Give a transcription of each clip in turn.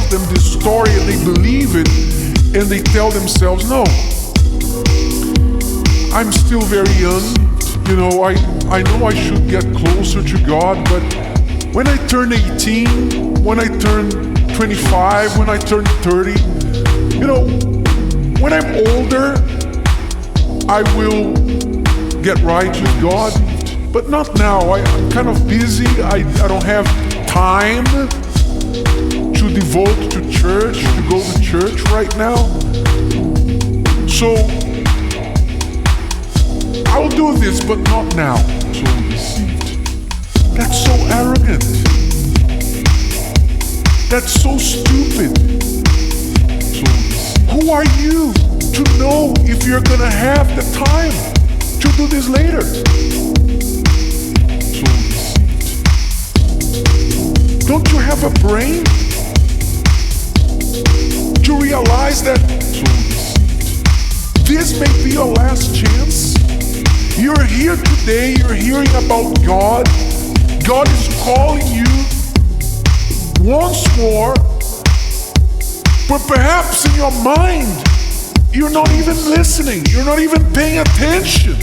tells them this story and they believe it, and they tell themselves, no, I'm still very young. You know, I know I should get closer to God, but when I turn 18, when I turn 25, when I turn 30, you know, when I'm older, I will get right with God, but not now. I'm kind of busy. I don't have time to devote to church, to go to church right now. So I'll do this, but not now. So deceived. That's so arrogant. That's so stupid. So deceived. Who are you to know if you're gonna have the time to do this later? So deceived. Don't you have a brain to realize that this may be your last chance? You're here today, you're hearing about God. God is calling you once more, but perhaps in your mind, you're not even listening, you're not even paying attention.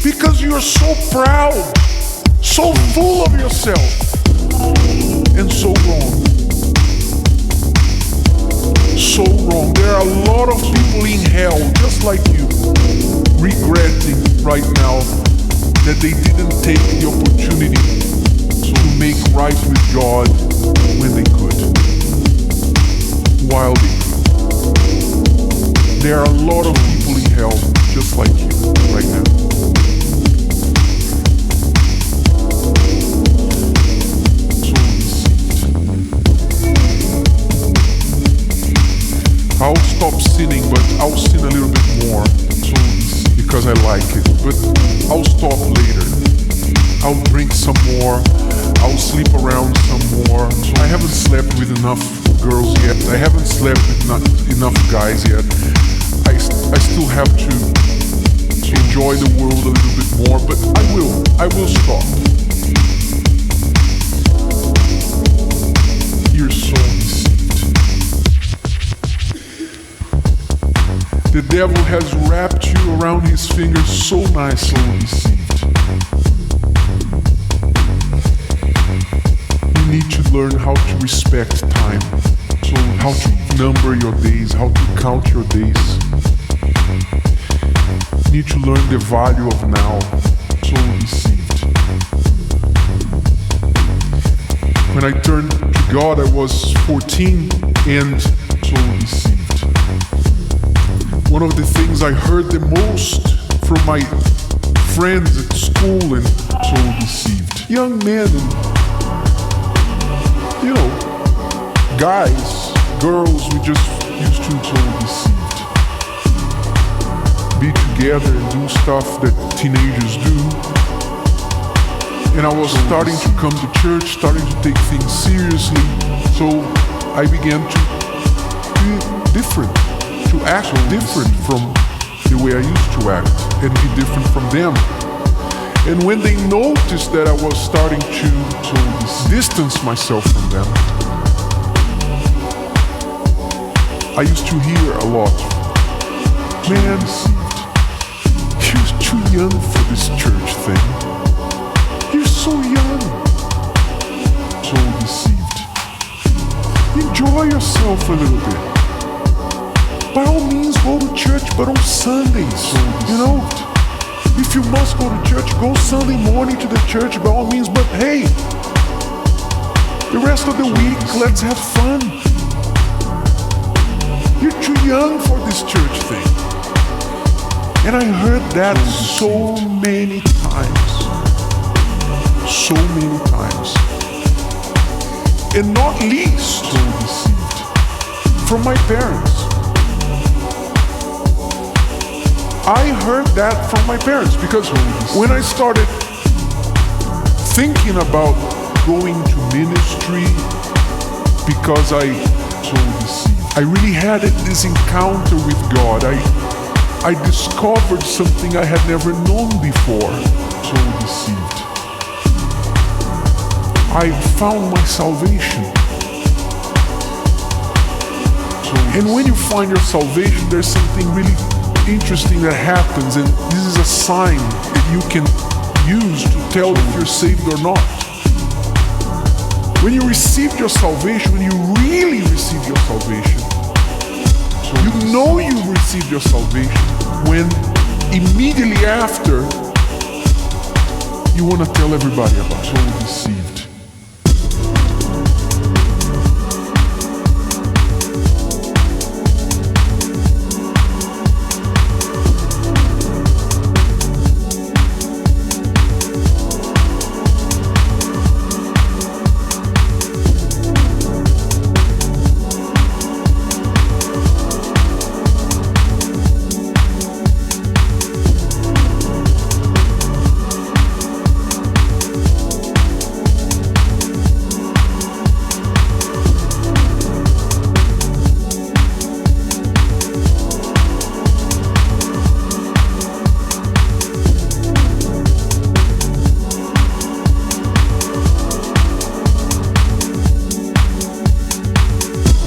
Because you're so proud, so full of yourself, and so wrong. So wrong. There are a lot of people in hell, just like you, regretting right now that they didn't take the opportunity to make right with God when they could, while they could. There are a lot of people in hell, just like you, right now. I'll stop sinning, but I'll sin a little bit more, because I like it. But I'll stop later. I'll drink some more. I'll sleep around some more. So I haven't slept with enough girls yet. I haven't slept with not enough guys yet. I still have to enjoy the world a little bit more, but I will stop. You're so deceived. The devil has wrapped you around his fingers so nicely. Deceived. You need to learn how to respect time. So how to number your days, how to count your days. You need to learn the value of now. So deceived. When I turned to God, I was 14 and so deceived. One of the things I heard the most from my friends at school and so deceived. Young men and, you know, guys, girls, we just used to so deceived. Be together and do stuff that teenagers do. And I was starting to come to church, starting to take things seriously. So I began to be different. To act different from the way I used to act and be different from them. And when they noticed that I was starting to distance myself from them, I used to hear a lot, man, you're too young for this church thing. You're so young. So deceived. Enjoy yourself a little bit. By all means, go to church, but on Sundays, you know? If you must go to church, go Sunday morning to the church, by all means, but hey, the rest of the week, let's have fun. You're too young for this church thing. And I heard that so many times. So many times. And not least, from my parents. I heard that from my parents because when I started thinking about going to ministry, because I really had this encounter with God. I discovered something I had never known before. So deceived. I found my salvation. And when you find your salvation, there's something really interesting that happens, and this is a sign that you can use to tell if you're saved or not. When you received your salvation, when you really received your salvation, you know you received your salvation when immediately after you want to tell everybody about it. So deceived.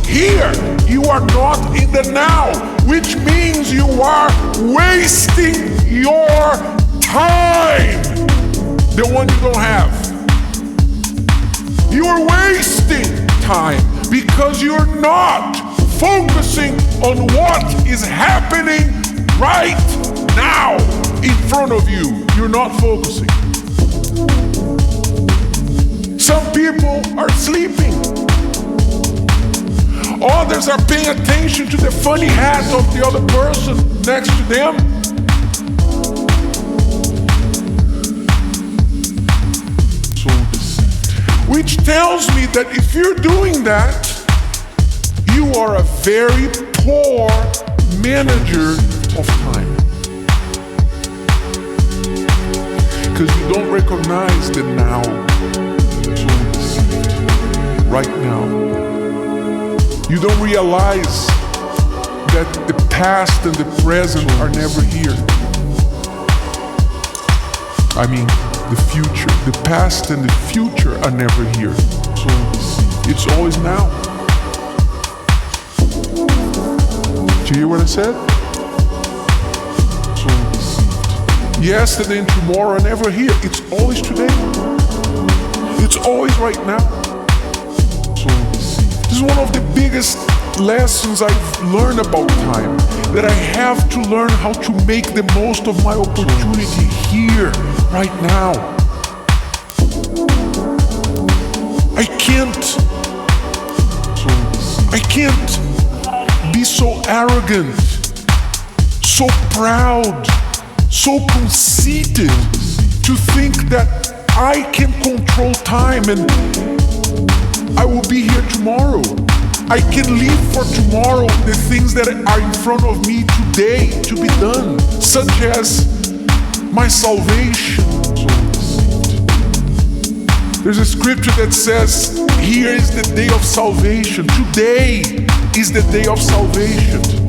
Here, you are not in the now, which means you are wasting your time, the one you don't have. You are wasting time because you're not focusing on what is happening right now in front of you. You're not focusing. Some people are sleeping. Others are paying attention to the funny hat of the other person next to them. So deceived. Which tells me that if you're doing that, you are a very poor manager of time. Because you don't recognize the now. So deceived. Right now. You don't realize that the past and the present are never here. I mean, the future. The past and the future are never here. So it's always now. Did you hear what I said? So deceived. Yesterday and tomorrow are never here. It's always today. It's always right now. So deceived. This is one of the biggest lessons I've learned about time, that I have to learn how to make the most of my opportunity here, right now. I can't be so arrogant, so proud, so conceited to think that I can control time and I will be here tomorrow. I can leave for tomorrow the things that are in front of me today to be done, such as my salvation. There's a scripture that says, here is the day of salvation. Today is the day of salvation.